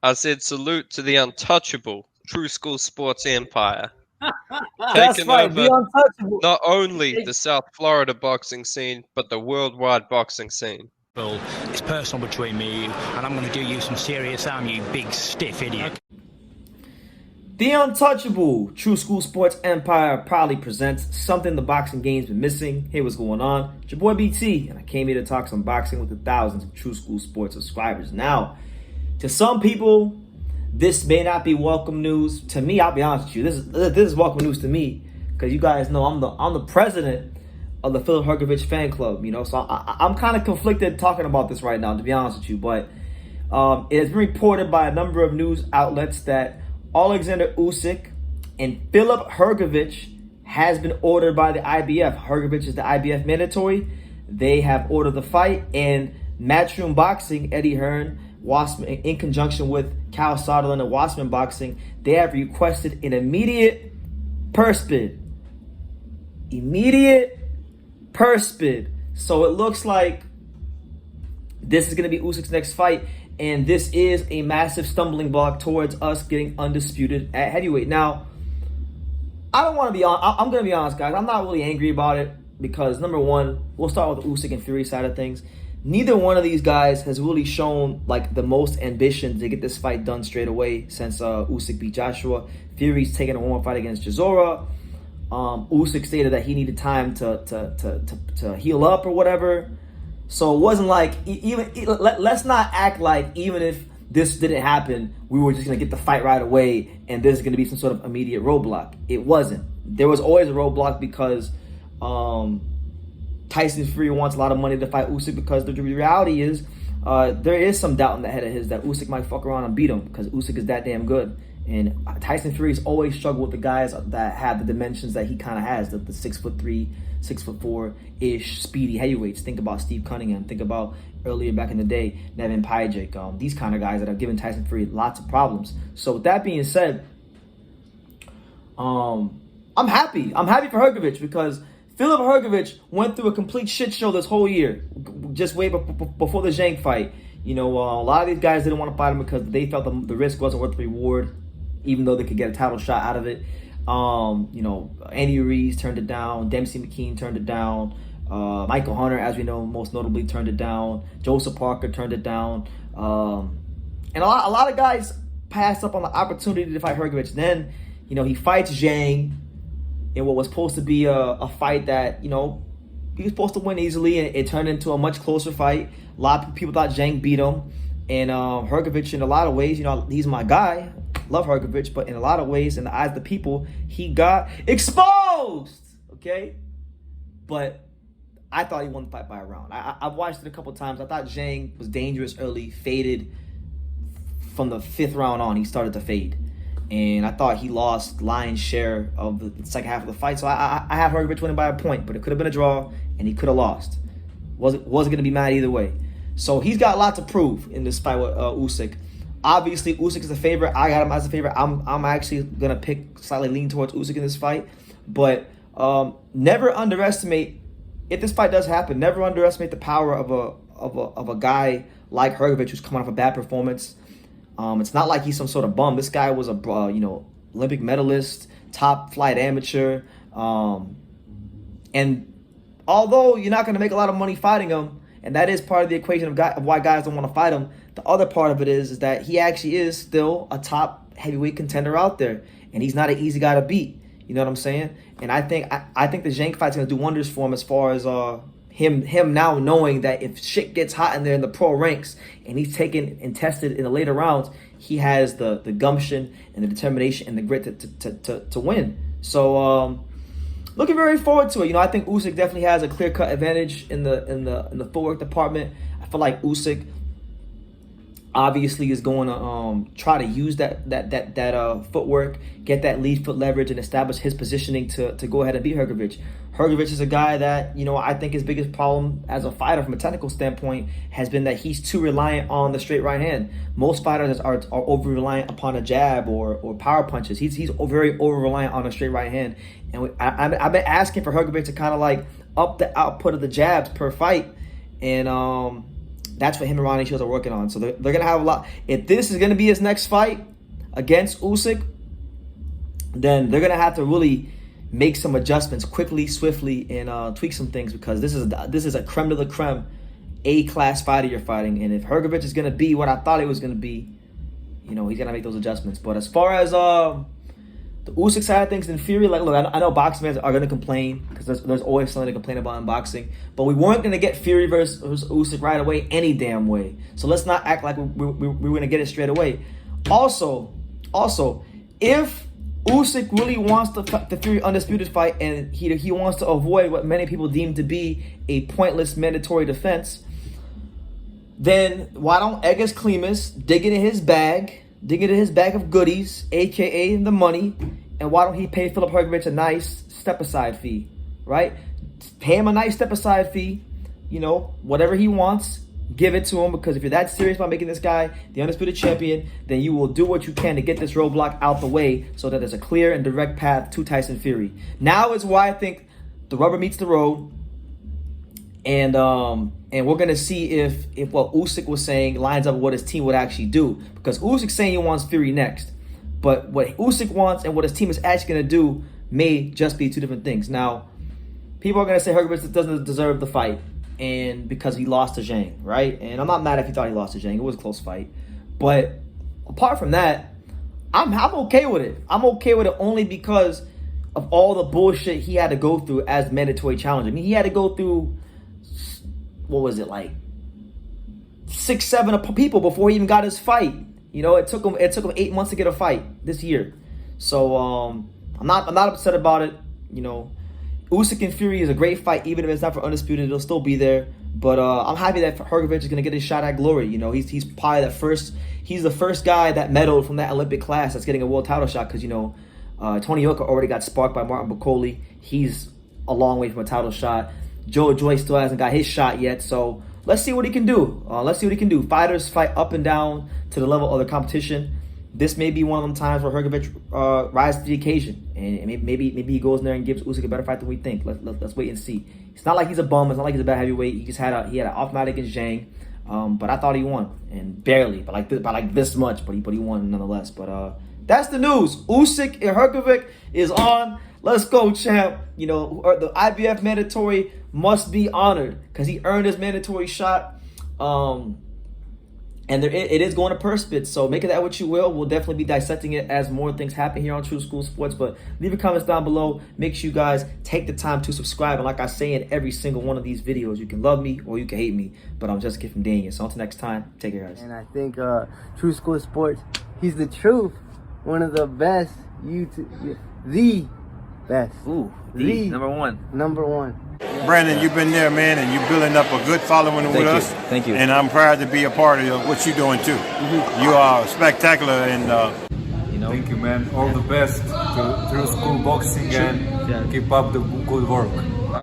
I said salute to the untouchable True School Sports Empire. That's Taking right, the over untouchable. not only the South Florida boxing scene, but the worldwide boxing scene. Well, it's personal between me and you, and I'm going to do you some serious harm, you big stiff idiot. The untouchable True School Sports Empire proudly presents something the boxing game's been missing. Hey, what's going on? It's your boy BT, and I came here to talk some boxing with the thousands of True School Sports subscribers. Now, to some people, this may not be welcome news. To me, I'll be honest with you, this is welcome news to me, because you guys know I'm the president of the Filip Hrgovic fan club. So I'm kind of conflicted talking about this right now, to be honest with you. But it has been reported by a number of news outlets that Oleksand Usyk and Filip Hrgovic has been ordered by the IBF. Hrgovic is the IBF mandatory. They have ordered the fight, and Matchroom Boxing, Eddie Hearn, Wasnt, in conjunction with Cal Soderlund and Wasnt Boxing, they have requested an immediate purse bid. Immediate purse bid. So it looks like this is going to be Usyk's next fight, and this is a massive stumbling block towards us getting undisputed at heavyweight. Now, I don't want to be on. I'm going to be honest, guys. I'm not really angry about it because, number one, we'll start with the Usyk and Fury side of things. Neither one of these guys has really shown like the most ambition to get this fight done straight away since Usyk beat Joshua. Fury's taking a warm fight against Chisora. Usyk stated that he needed time to heal up or whatever. So it wasn't like, let's not act like even if this didn't happen, we were just going to get the fight right away and there's going to be some sort of immediate roadblock. It wasn't. There was always a roadblock because Tyson Fury wants a lot of money to fight Usyk, because the reality is there is some doubt in the head of his that Usyk might fuck around and beat him because Usyk is that damn good. And Tyson Fury's always struggled with the guys that have the dimensions that he kind of has, the 6'3", 6'4"-ish speedy heavyweights. Think about Steve Cunningham. Think about earlier back in the day, Nevin Pajek. These kind of guys that have given Tyson Fury lots of problems. So with that being said, I'm happy. I'm happy for Hrgovic because Filip Hrgovic went through a complete shit show this whole year, just way before the Zhang fight. A lot of these guys didn't want to fight him because they felt the risk wasn't worth the reward, even though they could get a title shot out of it. Andy Ruiz turned it down. Dempsey McKean turned it down. Michael Hunter, as we know, most notably turned it down. Joseph Parker turned it down. And a lot of guys passed up on the opportunity to fight Hrgovic. Then, he fights Zhang in what was supposed to be a fight that, he was supposed to win easily, and it turned into a much closer fight. A lot of people thought Zhang beat him. And Hrgovic, in a lot of ways, he's my guy. Love Hrgovic, but in a lot of ways, in the eyes of the people, he got exposed. Okay? But I thought he won the fight by a round. I've watched it a couple times. I thought Zhang was dangerous early, faded from the 5th round on. He started to fade. And I thought he lost lion's share of the second half of the fight. So I have Hrgovic winning by a point, but it could have been a draw, and he could have lost. Wasn't going to be mad either way. So he's got a lot to prove in this fight with Usyk. Obviously, Usyk is the favorite. I got him as a favorite. I'm actually going to pick, slightly lean towards Usyk in this fight. But never underestimate, if this fight does happen, never underestimate the power of a guy like Hrgovic who's coming off a bad performance. It's not like he's some sort of bum. This guy was a Olympic medalist, top flight amateur. And although you're not going to make a lot of money fighting him, and that is part of the equation of why guys don't want to fight him, the other part of it is that he actually is still a top heavyweight contender out there, and he's not an easy guy to beat. You know what I'm saying? And I think the Zhang fight's going to do wonders for him as far as him now knowing that if shit gets hot in there in the pro ranks and he's taken and tested in the later rounds, he has the gumption and the determination and the grit to win. So looking very forward to it. I think Usyk definitely has a clear-cut advantage in the footwork department. I feel like Usyk obviously is going to try to use that footwork, get that lead foot leverage, and establish his positioning to go ahead and beat Hrgovic. Hrgovic is a guy that, I think his biggest problem as a fighter from a technical standpoint has been that he's too reliant on the straight right hand. Most fighters are over-reliant upon a jab or power punches. He's very over-reliant on a straight right hand. And I've been asking for Hrgovic to kind of like up the output of the jabs per fight. And That's what him and Ronnie Shields are working on. So they're going to have a lot. If this is going to be his next fight against Usyk, then they're going to have to really make some adjustments quickly, swiftly, and tweak some things, because this is a creme de la creme, A-class fighter you're fighting. And if Hrgovic is going to be what I thought he was going to be, he's going to make those adjustments. But as far as the Usyk side of things, in Fury, like, look, I know boxing fans are going to complain, because there's always something to complain about in boxing, but we weren't going to get Fury versus Usyk right away any damn way. So let's not act like we're going to get it straight away. Also, if Usyk really wants the Fury undisputed fight, and he wants to avoid what many people deem to be a pointless mandatory defense, then why don't Egis Klimas dig into his bag of goodies, aka the money, and why don't he pay Filip Hrgovic a nice step-aside fee, right? Pay him a nice step-aside fee, whatever he wants, give it to him, because if you're that serious about making this guy the undisputed champion, then you will do what you can to get this roadblock out the way so that there's a clear and direct path to Tyson Fury. Now is why I think the rubber meets the road, and we're going to see if what Usyk was saying lines up with what his team would actually do. Because Usyk's saying he wants Fury next, but what Usyk wants and what his team is actually going to do may just be two different things. Now, people are going to say Hrgovic doesn't deserve the fight, and because he lost to Zhang, right? And I'm not mad if he thought he lost to Zhang. It was a close fight. But apart from that, I'm okay with it. I'm okay with it only because of all the bullshit he had to go through as mandatory challenger. I mean, he had to go through, what was it, like 6, 7 people before he even got his fight. It took him 8 months to get a fight this year. So I'm not upset about it. Usyk and Fury is a great fight, even if it's not for undisputed, it'll still be there. But I'm happy that Hrgovic is gonna get his shot at glory. He's probably he's the first guy that medaled from that Olympic class that's getting a world title shot, because Tony Yoka already got sparked by Martin Bacoli. He's a long way from a title shot. Joe Joyce still hasn't got his shot yet, so let's see what he can do. Fighters fight up and down to the level of the competition. This may be one of them times where Hrgovic rises to the occasion, and maybe he goes in there and gives Usyk a better fight than we think. Let's wait and see. It's not like he's a bum. It's not like he's a bad heavyweight. He had an off-night against Zhang, but I thought he won, and barely, by like this much, but he won nonetheless. But that's the news. Usyk and Hrgovic is on. Let's go, champ. The IBF mandatory must be honored because he earned his mandatory shot. And it is going to purse bits, so make of that what you will. We'll definitely be dissecting it as more things happen here on True School Sports. But leave your comments down below. Make sure you guys take the time to subscribe. And like I say in every single one of these videos, you can love me or you can hate me, but I'm just a kid from Daniel. So until next time, take care, guys. And I think True School Sports, he's the truth. One of the best the best. Ooh, the number one. Number one. Brandon, you've been there, man, and you're building up a good following with us. Thank you. And I'm proud to be a part of what you're doing, too. You are spectacular. And Thank you, man. All the best to True School Boxing, and keep up the good work.